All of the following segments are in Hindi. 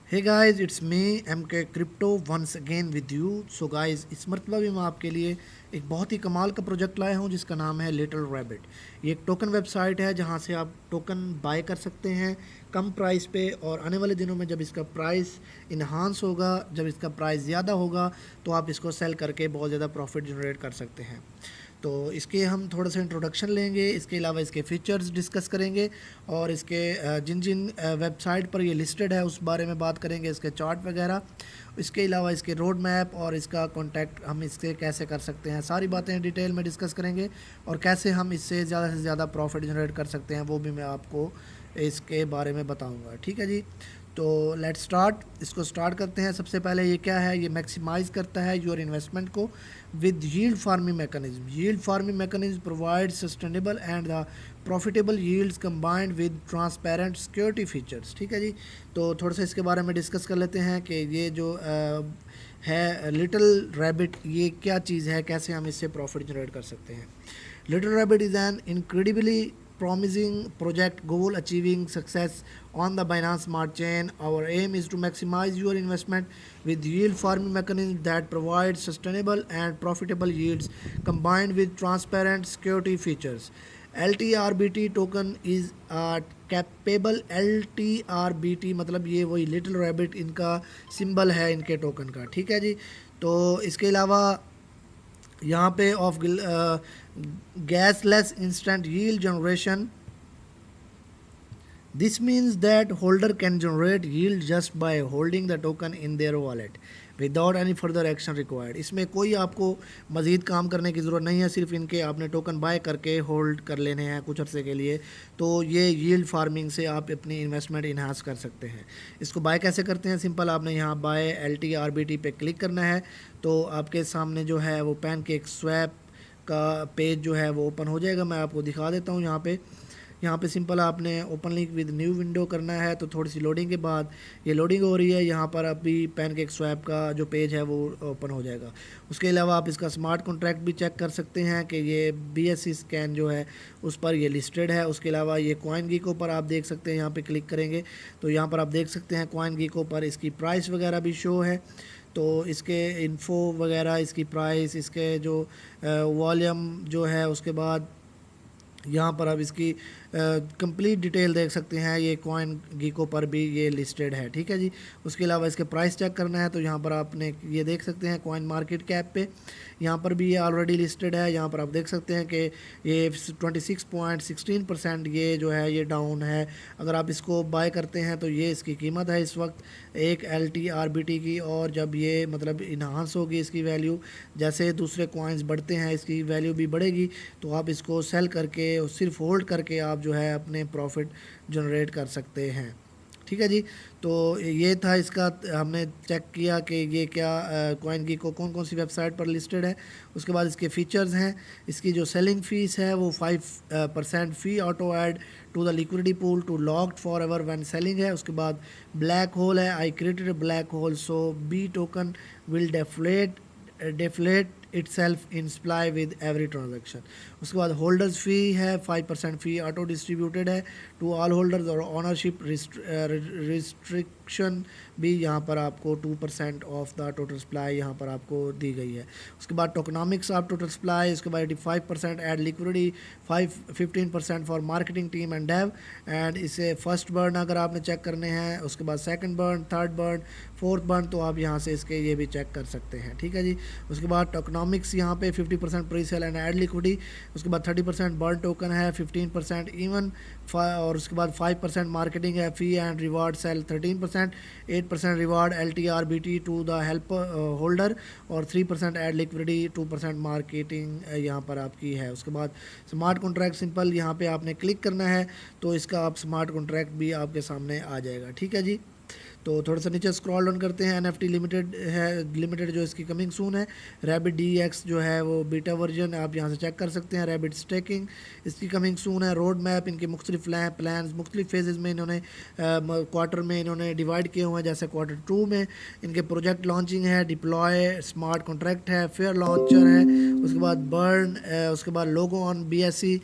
Hey guys, it's me M K crypto once again with you. So guys, इस मरतबा भी मैं आपके लिए एक बहुत ही कमाल का प्रोजेक्ट लाया हूँ जिसका नाम है लिटिल रैबिट। ये एक टोकन वेबसाइट है जहाँ से आप टोकन बाय कर सकते हैं कम प्राइस पे, और आने वाले दिनों में जब इसका प्राइस इन्हांस होगा, जब इसका प्राइस ज़्यादा होगा, तो आप इसको सेल करके बहुत ज़्यादा प्रॉफिट जनरेट कर सकते हैं। तो इसके हम थोड़ा सा इंट्रोडक्शन लेंगे, इसके अलावा इसके फीचर्स डिस्कस करेंगे, और इसके जिन जिन वेबसाइट पर ये लिस्टेड है उस बारे में बात करेंगे, इसके चार्ट वगैरह। इसके अलावा इसके रोड मैप और इसका कॉन्टैक्ट हम इससे कैसे कर सकते हैं, सारी बातें डिटेल में डिस्कस करेंगे। और कैसे हम इससे ज़्यादा से ज़्यादा प्रॉफिट जनरेट कर सकते हैं वो भी मैं आपको इसके बारे में बताऊंगा। ठीक है जी, तो लेट्स स्टार्ट। इसको स्टार्ट करते हैं। सबसे पहले ये क्या है, ये मैक्सिमाइज़ करता है योर इन्वेस्टमेंट को with yield farming mechanism. Yield farming mechanism provide sustainable and the profitable yields combined with transparent security features. ठीक है जी, तो थोड़ा सा इसके बारे में डिस्कस कर लेते हैं कि ये जो है लिटिल रैबिट, ये क्या चीज़ है, कैसे हम इससे प्रॉफिट जनरेट कर सकते हैं। Little rabbit is an incredibly promising project goal achieving success on the Binance Smart Chain. Our aim is to maximize your investment with yield farming mechanisms that provide sustainable and profitable yields combined with transparent security features. LTRBT token is a capable LTRBT, मतलब ये वही लिटिल रैबिट इनका सिंबल है इनके टोकन का। ठीक है जी, तो इसके अलावा यहाँ पे of gasless instant yield generation. This means that holder can generate yield just by holding the token in their wallet without any further action required. इसमें कोई आपको मज़ीद काम करने की ज़रूरत नहीं है, सिर्फ इनके आपने टोकन बाय करके होल्ड कर लेने हैं कुछ अर्से के लिए। तो ये यील्ड फार्मिंग से आप अपनी इन्वेस्टमेंट इन्हांस कर सकते हैं। इसको बाय कैसे करते हैं, सिंपल, आपने यहाँ बाय LTRBT पे क्लिक करना है, तो आपके सामने जो है वो पैनकेक स्वैप का पेज जो है वो ओपन हो जाएगा। मैं आपको दिखा देता हूँ। यहाँ पे सिंपल आपने open link with new window करना है। तो थोड़ी सी लोडिंग के बाद ये लोडिंग हो रही है, यहाँ पर अभी पैनकेक स्वैप का जो पेज है वो ओपन हो जाएगा। उसके अलावा आप इसका स्मार्ट कॉन्ट्रैक्ट भी चेक कर सकते हैं कि ये BSC स्कैन जो है उस पर ये लिस्टेड है। उसके अलावा ये कॉइन गीको पर आप देख सकते हैं, यहाँ पर क्लिक करेंगे तो यहाँ पर आप देख सकते हैं कॉइन गीको पर इसकी प्राइस वगैरह भी शो है। तो इसके इन्फो वगैरह, इसकी प्राइस, इसके जो वॉल्यूम जो है, उसके बाद यहाँ पर आप इसकी कंप्लीट डिटेल देख सकते हैं। ये कॉइन गीको पर भी ये लिस्टेड है। ठीक है जी, उसके अलावा इसके प्राइस चेक करना है तो यहाँ पर आपने ये देख सकते हैं कॉइन मार्केट कैप पे, यहाँ पर भी ये ऑलरेडी लिस्टेड है। यहाँ पर आप देख सकते हैं कि ये 26.16% ये जो है ये डाउन है। अगर आप इसको बाय करते हैं तो ये इसकी कीमत है इस वक्त एक LTRBT की, और जब ये मतलब इन्हांस होगी इसकी वैल्यू, जैसे दूसरे कॉइन्स बढ़ते हैं इसकी वैल्यू भी बढ़ेगी, तो आप इसको सेल करके सिर्फ होल्ड करके आप जो है अपने प्रॉफिट जनरेट कर सकते हैं। ठीक है जी, तो ये था इसका, हमने चेक किया कि ये क्या कॉइन की को कौन कौन सी वेबसाइट पर लिस्टेड है। उसके बाद इसके फीचर्स हैं। इसकी जो सेलिंग फ़ीस है वो 5% fee auto add to the liquidity pool to locked forever when selling है। उसके बाद ब्लैक होल है, I created black hole so be token will deflate itself in supply with every transaction। उसके बाद होल्डर्स फ़ी है 5% फ़ी ऑटो डिस्ट्रीब्यूटेड है टू ऑल होल्डर्स, और ऑनरशिप रिस्ट्रिक्शन भी यहाँ पर आपको 2% ऑफ द टोटल सप्लाई यहाँ पर आपको दी गई है। उसके बाद टोकनॉमिक्स ऑफ टोटल सप्लाई, उसके बाद 85% add liquidity, 15% for marketing team and dev. And इसे फर्स्ट बर्न अगर आपने चेक करने हैं, उसके बाद second burn, third burn, fourth burn, तो आप यहाँ से इसके ये भी चेक कर सकते हैं। ठीक है जी, उसके बाद टोकनॉमिक्स यहाँ पे 50% pre sale and add liquidity, उसके बाद 30% बर्न टोकन है, 15% इवन, और उसके बाद 5% मार्केटिंग है fee and reward sale 13%, 8% reward LTRBT to the help holder, और 3% एड लिक्विडिटी, 2% मार्केटिंग यहाँ पर आपकी है। उसके बाद स्मार्ट कॉन्ट्रैक्ट, सिंपल यहाँ पे आपने क्लिक करना है तो इसका आप स्मार्ट कॉन्ट्रैक्ट भी आपके सामने आ जाएगा। ठीक है जी, तो थोड़ा सा नीचे स्क्रॉल डाउन करते हैं। NFT लिमिटेड है, लिमिटेड जो इसकी कमिंग सून है। रैबिट DX जो है वो बीटा वर्जन आप यहाँ से चेक कर सकते हैं। रैबिट स्टेकिंग इसकी कमिंग सून है। रोड मैप, इनके मुख्तलिफ प्लान मुख्तलिफ फेजेज़ में इन्होंने क्वार्टर में इन्होंने डिवाइड किए हुए हैं। जैसे Q2 में इनके प्रोजेक्ट लॉन्चिंग है, डिप्लॉय, स्मार्ट कॉन्ट्रैक्ट है, फेयर लॉन्चर है, उसके बाद बर्न, उसके बाद लोगो ऑन BSC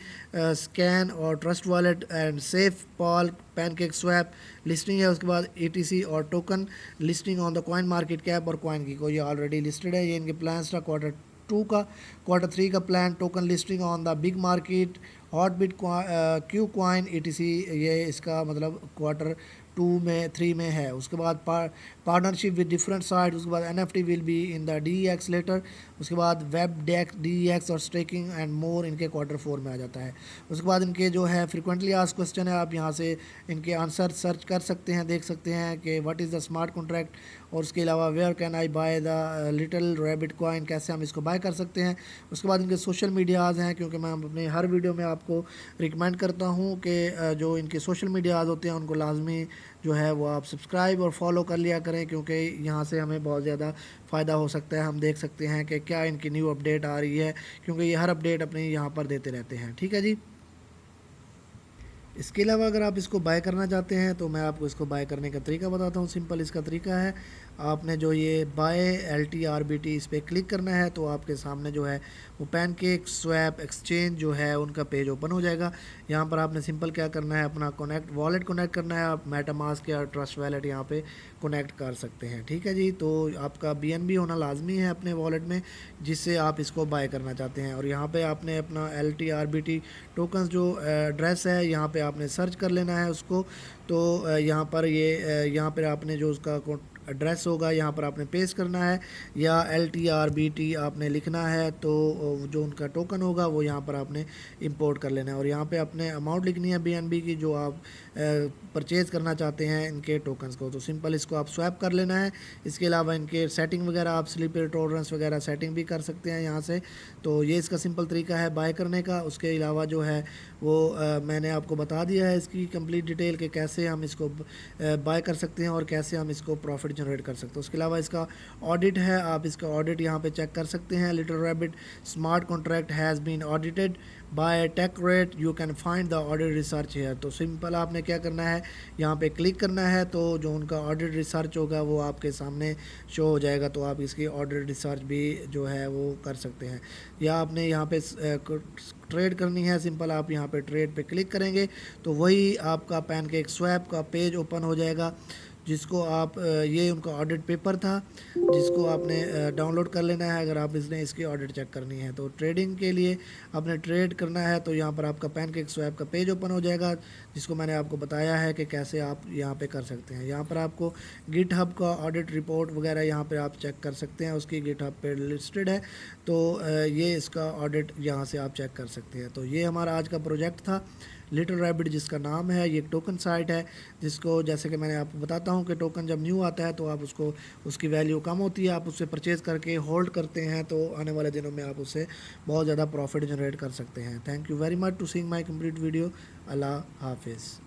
स्कैन और trust wallet and safe Paul pancake swap listing है, उसके बाद ETC और token listing on the coin market cap और कॉइन की को ये ऑलरेडी लिस्टेड है। ये इनके प्लान्स था Q2 का, Q3 का plan, token listing on the big market, Hotbit, Q coin, ETC, ये इसका मतलब Q2 में 3 में है। उसके बाद पार्टनरशिप विद डिफरेंट साइट, उसके बाद NFT will be in the DEX later, उसके बाद वेब डेक DEX और स्टेकिंग एंड मोर इनके Q4 में आ जाता है। उसके बाद इनके जो है फ्रिक्वेंटली आस्क्ड क्वेश्चन है, आप यहाँ से इनके आंसर सर्च कर सकते हैं, देख सकते हैं कि what is the smart contract, और उसके अलावा where can I buy the little rabbit coin, कैसे हम इसको बाय कर सकते हैं। उसके बाद इनके सोशल मीडियाज़ हैं, क्योंकि मैं अपने हर वीडियो में आपको रिकमेंड करता हूँ कि जो इनके सोशल मीडियाज़ होते हैं उनको लाजमी जो है वो आप सब्सक्राइब और फॉलो कर लिया करें, क्योंकि यहाँ से हमें बहुत ज़्यादा फ़ायदा हो सकता है। हम देख सकते हैं कि क्या इनकी न्यू अपडेट आ रही है, क्योंकि ये हर अपडेट अपने यहाँ पर देते रहते हैं। ठीक है जी। इसके अलावा अगर आप इसको बाय करना चाहते हैं तो मैं आपको इसको बाय करने का तरीका बताता हूँ। सिंपल इसका तरीका है, आपने जो ये बाय LTRBT इस पर क्लिक करना है तो आपके सामने जो है वो पैनकेक स्वैप एक्सचेंज जो है उनका पेज ओपन हो जाएगा। यहाँ पर आपने सिंपल क्या करना है, अपना वॉलेट कनेक्ट करना है। आप मेटामास्क या ट्रस्ट वॉलेट यहाँ पे कनेक्ट कर सकते हैं। ठीक है जी। तो आपका BNB होना लाजमी है अपने वॉलेट में, जिससे आप इसको बाय करना चाहते हैं। और यहाँ पे आपने अपना LTRBT टोकन्स जो एड्रेस है यहाँ पे आपने सर्च कर लेना है उसको। तो यहाँ पर यहाँ पर आपने जो उसका एड्रेस होगा यहाँ पर आपने पेस्ट करना है, या LTRBT आपने लिखना है, तो जो उनका टोकन होगा वो यहाँ पर आपने इंपोर्ट कर लेना है। और यहाँ पे आपने अमाउंट लिखनी है BNB की जो आप परचेज़ करना चाहते हैं इनके टोकन्स को। तो सिंपल इसको आप स्वैप कर लेना है। इसके अलावा इनके सेटिंग वगैरह आप स्लिपर टॉलरेंस वगैरह सेटिंग भी कर सकते हैं यहाँ से। तो ये इसका सिंपल तरीका है बाय करने का। उसके अलावा जो है वो मैंने आपको बता दिया है इसकी कंप्लीट डिटेल कि कैसे हम इसको बाय कर सकते हैं और कैसे हम इसको प्रॉफिट जनरेट कर सकते हैं। उसके अलावा इसका ऑडिट है, आप इसका ऑडिट यहाँ पे चेक कर सकते हैं। Little rabbit smart contract has been audited by TechRate, you can find the audit research here. तो सिंपल आपने क्या करना है, यहाँ पे क्लिक करना है, तो जो उनका ऑडिट रिसर्च होगा वो आपके सामने शो हो जाएगा। तो आप इसकी ऑडिट रिसर्च भी जो है वो कर सकते हैं। या आपने यहाँ पे ट्रेड करनी है, सिंपल आप यहाँ पे ट्रेड पे क्लिक करेंगे तो वही आपका पैनकेक स्वैप का पेज ओपन हो जाएगा, जिसको आप ये उनका ऑडिट पेपर था जिसको आपने डाउनलोड कर लेना है अगर आप इसकी ऑडिट चेक करनी है। तो ट्रेडिंग के लिए आपने ट्रेड करना है तो यहाँ पर आपका पैनकेक स्वैप का पेज ओपन हो जाएगा, जिसको मैंने आपको बताया है कि कैसे आप यहाँ पे कर सकते हैं। यहाँ पर आपको गिटहब का ऑडिट रिपोर्ट वगैरह यहाँ पे आप चेक कर सकते हैं, उसकी गिटहब पे लिस्टेड है। तो ये इसका ऑडिट यहाँ से आप चेक कर सकते हैं। तो ये हमारा आज का प्रोजेक्ट था लिटिल रैबिट जिसका नाम है। ये एक टोकन साइट है जिसको जैसे कि मैंने आपको बताता हूँ कि टोकन जब न्यू आता है तो आप उसको उसकी वैल्यू कम होती है, आप उससे परचेज़ करके होल्ड करते हैं, तो आने वाले दिनों में आप उससे बहुत ज़्यादा प्रॉफिट जनरेट कर सकते हैं। Thank you very much to seeing my complete video. अल्लाह हाफिज़।